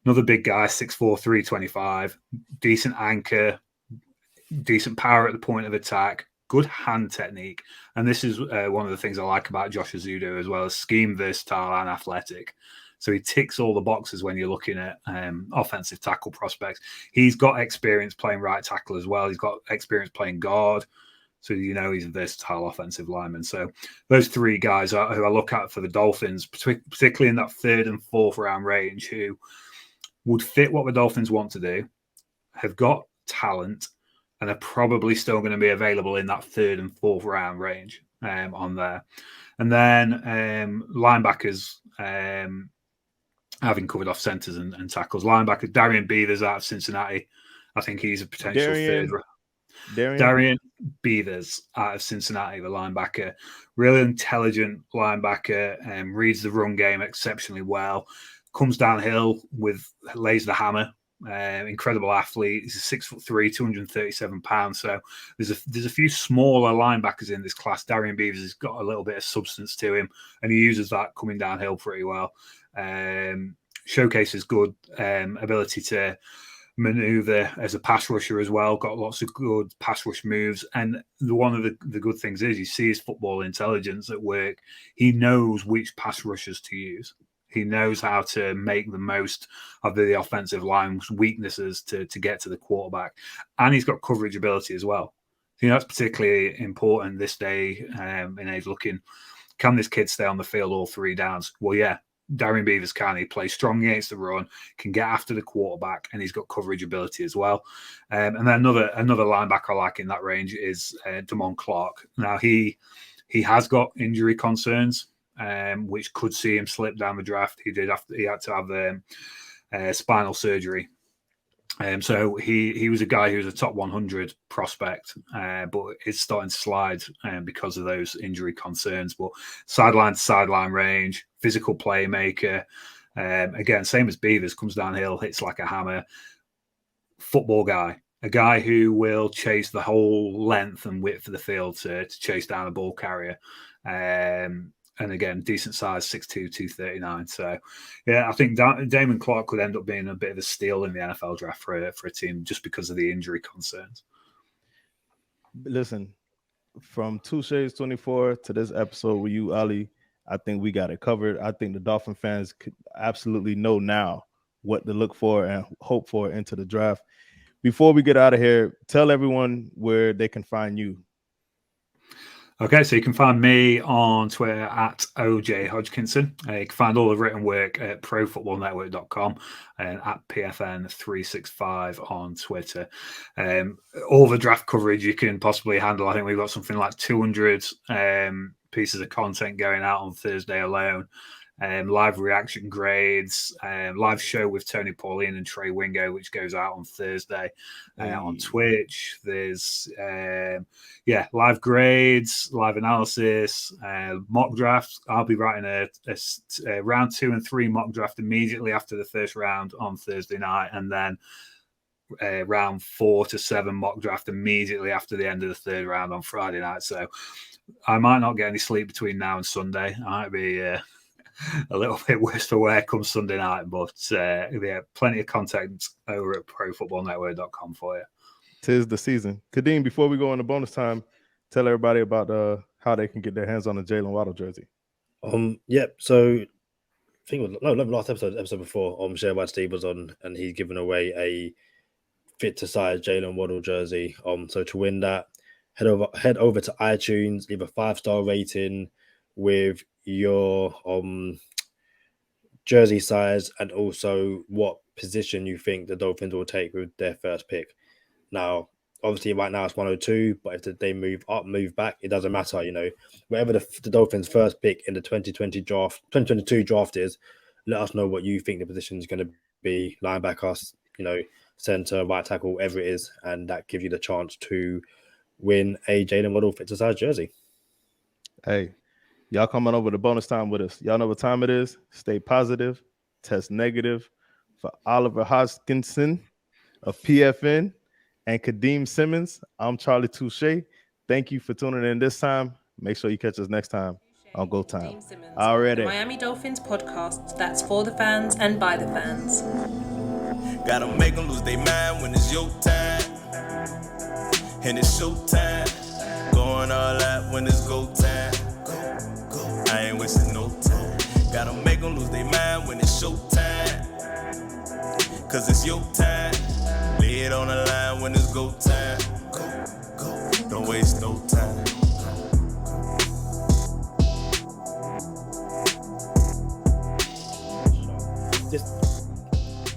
Another big guy, 6'4", 325, decent anchor, decent power at the point of attack, good hand technique. And this is one of the things I like about Josh Zudo as well, as scheme versatile and athletic. So he ticks all the boxes when you're looking at offensive tackle prospects. He's got experience playing right tackle as well. He's got experience playing guard. So, he's a versatile offensive lineman. So those three guys who I look at for the Dolphins, particularly in that 3rd and 4th round range, who would fit what the Dolphins want to do, have got talent, and are probably still going to be available in that 3rd and 4th round range on there. And then linebackers, having covered off centers and tackles. Linebacker Darian Beavers out of Cincinnati. I think he's a potential Darian Beavers out of Cincinnati, the linebacker. Really intelligent linebacker, reads the run game exceptionally well. Comes downhill lays the hammer. Incredible athlete. He's a 6'3", 237 pounds. So there's a few smaller linebackers in this class. Darian Beavers has got a little bit of substance to him, and he uses that coming downhill pretty well. Showcases good ability to maneuver as a pass rusher as well. Got lots of good pass rush moves. And one of the good things is you see his football intelligence at work. He knows which pass rushers to use. He knows how to make the most of the offensive line's weaknesses to get to the quarterback. And he's got coverage ability as well. That's particularly important this day in age looking, can this kid stay on the field all 3 downs? Well, yeah, Darian Beavers can. He plays strong against the run, can get after the quarterback, and he's got coverage ability as well. And then another linebacker I like in that range is Damon Clark. Now, he has got injury concerns, which could see him slip down the draft. He had to have spinal surgery. So he was a guy who was a top 100 prospect, but it's starting to slide because of those injury concerns. But sideline to sideline range, physical playmaker. Again, same as Beavers, comes downhill, hits like a hammer. Football guy, a guy who will chase the whole length and width of the field to chase down a ball carrier. And again, decent size, 6'2", 239. So, yeah, I think Damon Clark could end up being a bit of a steal in the NFL draft for a team just because of the injury concerns. Listen, from Two Shades 24 to this episode with you, Ali, I think we got it covered. I think the Dolphin fans could absolutely know now what to look for and hope for into the draft. Before we get out of here, tell everyone where they can find you. Okay, so you can find me on Twitter at OJ Hodgkinson. You can find all the written work at profootballnetwork.com and at PFN365 on Twitter. All the draft coverage you can possibly handle. I think we've got something like 200 pieces of content going out on Thursday alone. Live reaction grades, live show with Tony Pauline and Trey Wingo, which goes out on Thursday on Twitch. There's live grades, live analysis, mock drafts. I'll be writing a round 2 and 3 mock draft immediately after the first round on Thursday night, and then round 4 to 7 mock draft immediately after the end of the 3rd round on Friday night. So I might not get any sleep between now and Sunday. I might be a little bit worse for wear come Sunday night, but plenty of content over at profootballnetwork.com for you. 'Tis the season. Kadeem, before we go into bonus time, tell everybody about how they can get their hands on a Jaylen Waddle jersey. So I think it was last episode before, Share White Steve was on, and he's given away a fit to size Jaylen Waddle jersey. So to win that, head over to iTunes, leave a 5-star rating with your jersey size and also what position you think the Dolphins will take with their first pick. Now, obviously, right now it's 102, but if they move up, move back, it doesn't matter. Whatever the Dolphins' first pick in the 2022 draft is, let us know what you think the position is going to be. Linebacker, center, right tackle, whatever it is, and that gives you the chance to win a Jaylen Waddle fit to size jersey. Hey. Y'all coming over to bonus time with us. Y'all know what time it is. Stay positive. Test negative. For Oliver Hodgkinson of PFN and Kadeem Simmons. I'm Charlie Touche. Thank you for tuning in this time. Make sure you catch us next time on Go Time. Kadeem Simmons, Already. the Miami Dolphins podcast that's for the fans and by the fans. Gotta make them lose their mind when it's your time. And it's show time. Going all out when it's go time. I ain't wasting no time. Gotta make them lose their mind when it's show time. Cause it's your time. Lay it on the line when it's go time. Don't waste no time.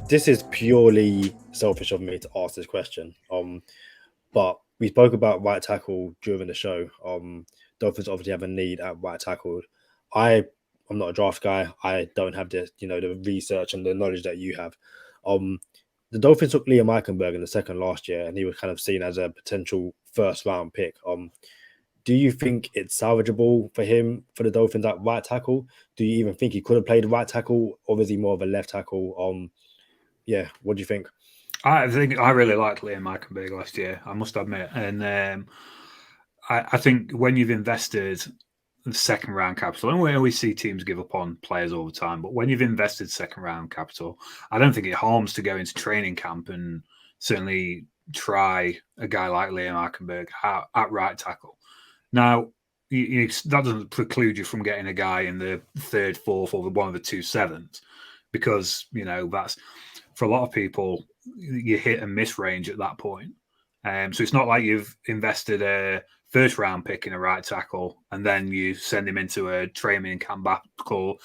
This is purely selfish of me to ask this question. But we spoke about right tackle during the show. Dolphins obviously have a need at right tackle. I'm not a draft guy. I don't have the research and the knowledge that you have. The Dolphins took Leah Mikenberg in the second last year, and he was kind of seen as a potential first round pick. Do you think it's salvageable for him, for the Dolphins at right tackle? Do you even think he could have played right tackle, or is he more of a left tackle? Yeah, what do you think? I think I really liked Leah Mikenberg last year, I must admit. And I think when you've invested second round capital, and we always see teams give up on players all the time, but when you've invested second round capital, I don't think it harms to go into training camp and certainly try a guy like Leah Mikenberg at right tackle. Now, that doesn't preclude you from getting a guy in the third, fourth, or one of the 2 sevenths, because that's, for a lot of people, you hit and miss range at that point. So it's not like you've invested a first round pick in a right tackle and then you send him into a training camp battle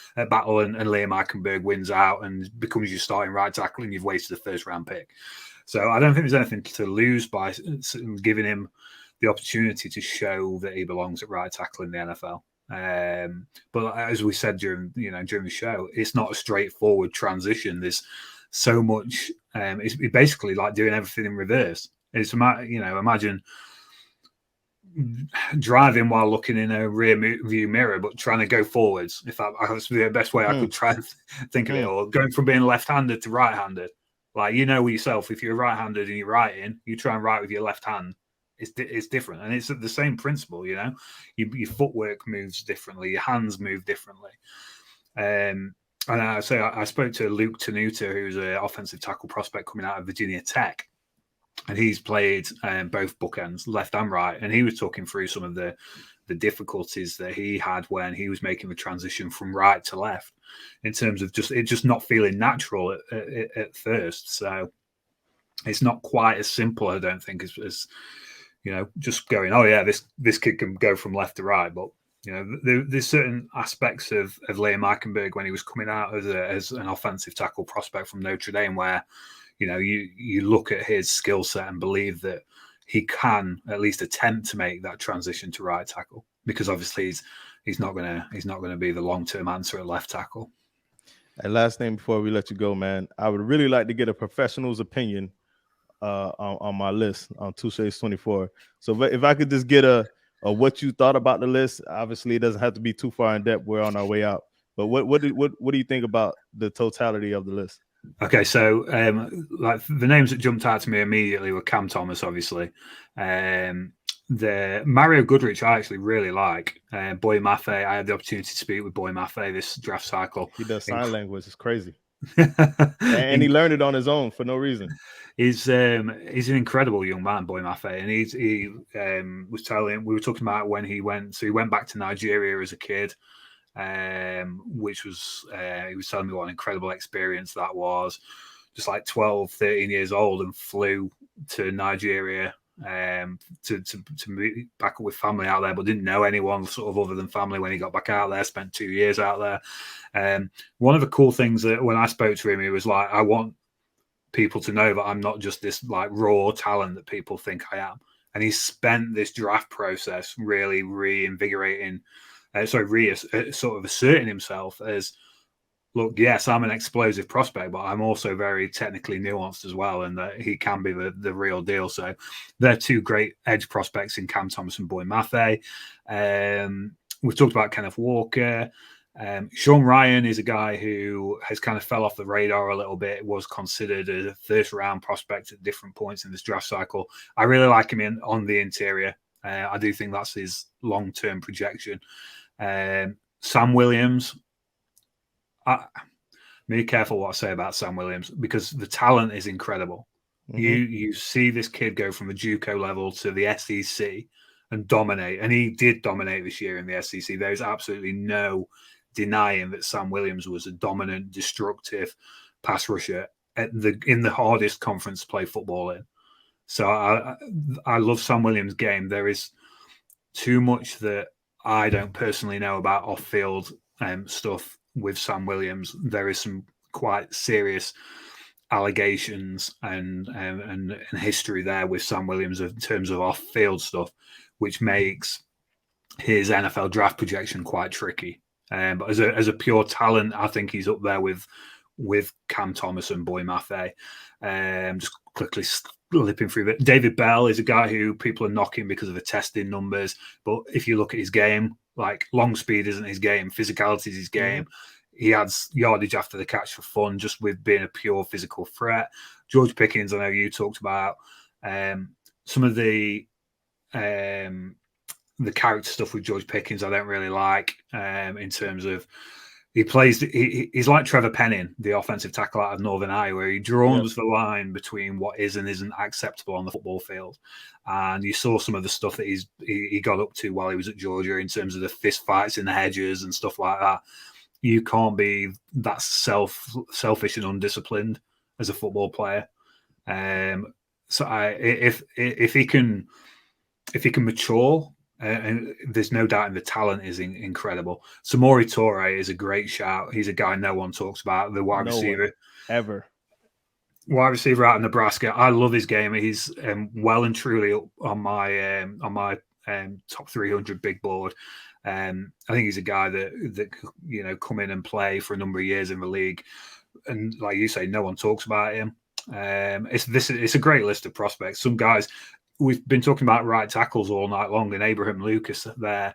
and Leah Mikenberg wins out and becomes your starting right tackle and you've wasted a first round pick. So I don't think there's anything to lose by giving him the opportunity to show that he belongs at right tackle in the NFL. But as we said during the show, it's not a straightforward transition. There's so much. It's basically like doing everything in reverse. It's imagine driving while looking in a rear view mirror, but trying to go forwards. If that's the best way I could try and think of it, or going from being left-handed to right-handed. Like with yourself, if you're right-handed and you're writing, you try and write with your left hand. It's different, and it's the same principle. Your footwork moves differently, your hands move differently. And I spoke to Luke Tenuta, who's an offensive tackle prospect coming out of Virginia Tech, and he's played both bookends, left and right, and he was talking through some of the difficulties that he had when he was making the transition from right to left, in terms of just not feeling natural at first. So it's not quite as simple, I don't think, as just going, oh yeah, this kid can go from left to right. But there's certain aspects of Leah Mikenberg when he was coming out as an offensive tackle prospect from Notre Dame, where you look at his skill set and believe that he can at least attempt to make that transition to right tackle, because obviously he's not gonna be the long-term answer at left tackle. And last thing before we let you go, man, I would really like to get a professional's opinion on my list on Touche's 24. So if I could just get a what you thought about the list. Obviously, it doesn't have to be too far in depth. We're on our way out. But what do you think about the totality of the list? Okay, so like the names that jumped out to me immediately were Cam Thomas, obviously. The Mario Goodrich, I actually really like. Boy Mafe, I had the opportunity to speak with Boy Mafe this draft cycle. He does sign language. It's crazy. And he learned it on his own for no reason. He's an incredible young man, Boy Mafe, and he was telling. We were talking about when he went back to Nigeria as a kid, which was he was telling me what an incredible experience that was. Just like 12, 13 years old, and flew to Nigeria to meet back up with family out there, but didn't know anyone sort of other than family when he got back out there. Spent 2 years out there. One of the cool things that when I spoke to him, he was like, I want people to know that I'm not just this like raw talent that people think I am. And he spent this draft process really reinvigorating, sort of asserting himself as, look, yes, I'm an explosive prospect, but I'm also very technically nuanced as well, and that he can be the real deal. So they're two great edge prospects in Cam Thomas and Boy Mafe. We've talked about Kenneth Walker. Sean Ryan is a guy who has kind of fell off the radar a little bit, was considered a first-round prospect at different points in this draft cycle. I really like him on the interior. I do think that's his long-term projection. Sam Williams, be careful what I say about Sam Williams because the talent is incredible. Mm-hmm. You see this kid go from the JUCO level to the SEC and dominate, and he did dominate this year in the SEC. There's absolutely no denying that Sam Williams was a dominant, destructive pass rusher in the hardest conference to play football in. So I love Sam Williams' game. There is too much that I don't personally know about off-field stuff with Sam Williams. There is some quite serious allegations and history there with Sam Williams in terms of off-field stuff, which makes his NFL draft projection quite tricky. But as a pure talent, I think he's up there with Cam Thomas and Boy Maffei. Just quickly slipping through it. David Bell is a guy who people are knocking because of the testing numbers, but if you look at his game, like long speed isn't his game, physicality is his game. Mm-hmm. He adds yardage after the catch for fun, just with being a pure physical threat. George Pickens, I know you talked about some of the character stuff with George Pickens. I don't really like in terms of he's like Trevor Penning, the offensive tackle out of Northern Iowa. He draws the line between what is and isn't acceptable on the football field. And you saw some of the stuff that he got up to while he was at Georgia in terms of the fist fights in the hedges and stuff like that. You can't be that selfish and undisciplined as a football player. So if he can mature. And there's no doubt the talent is incredible. Samori Toure is a great shout. He's a guy no one talks about. The wide receiver ever. Wide receiver out of Nebraska. I love his game. He's well and truly on my top 300 big board. I think he's a guy that come in and play for a number of years in the league. And like you say, no one talks about him. It's a great list of prospects. Some guys. We've been talking about right tackles all night long, and Ibrahim Lucas there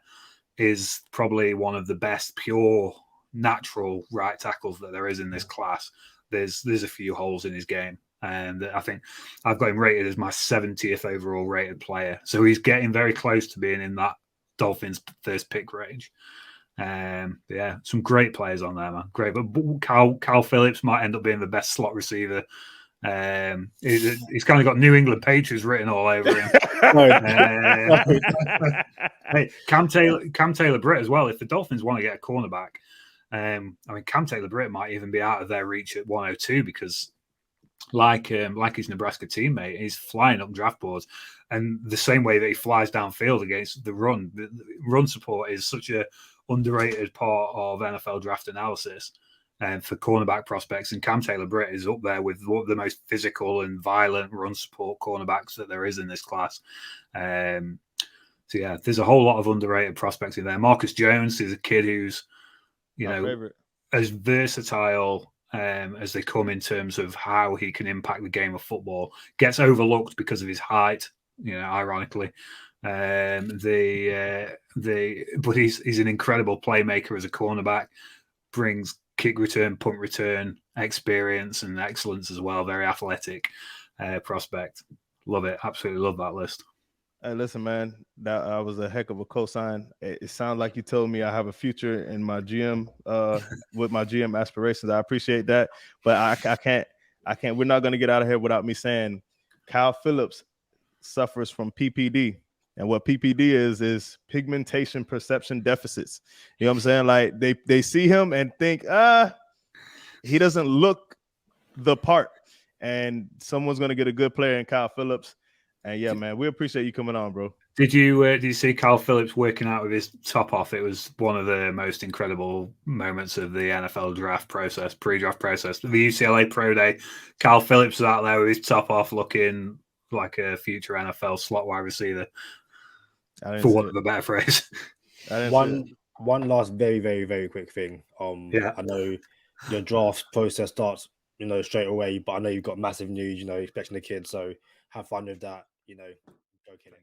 is probably one of the best pure natural right tackles that there is in this class. There's a few holes in his game, and I think I've got him rated as my 70th overall rated player. So he's getting very close to being in that Dolphins first pick range. Yeah, some great players on there, man. Great, but Cal Phillips might end up being the best slot receiver. He's kind of got New England Patriots written all over him. Hey, Cam Taylor Britt as well. If the Dolphins want to get a cornerback, Cam Taylor Britt might even be out of their reach at 102 because, like his Nebraska teammate, he's flying up draft boards, and the same way that he flies downfield against the run support is such a underrated part of NFL draft analysis. For cornerback prospects, and Cam Taylor Britt is up there with one of the most physical and violent run support cornerbacks that there is in this class. So yeah, there's a whole lot of underrated prospects in there. Marcus Jones is a kid who's, as versatile as they come in terms of how he can impact the game of football. Gets overlooked because of his height, ironically. But he's an incredible playmaker as a cornerback. Brings kick return, punt return, experience and excellence as well. Very athletic prospect. Love it. Absolutely love that list. Hey, listen, man, that was a heck of a cosign. It sounds like you told me I have a future in my GM with my GM aspirations. I appreciate that, but I can't. We're not going to get out of here without me saying Kyle Phillips suffers from PPD. And what PPD is pigmentation perception deficits. You know what I'm saying? Like they see him and think, he doesn't look the part. And someone's going to get a good player in Kyle Phillips. And yeah, man, we appreciate you coming on, bro. Did you see Kyle Phillips working out with his top off? It was one of the most incredible moments of the NFL draft process, pre-draft process. The UCLA Pro Day, Kyle Phillips was out there with his top off looking like a future NFL slot wide receiver. For want of a better phrase. One last very, very, very quick thing. I know your draft process starts, straight away, but I know you've got massive news, expecting the kids. So have fun with that, go kill him.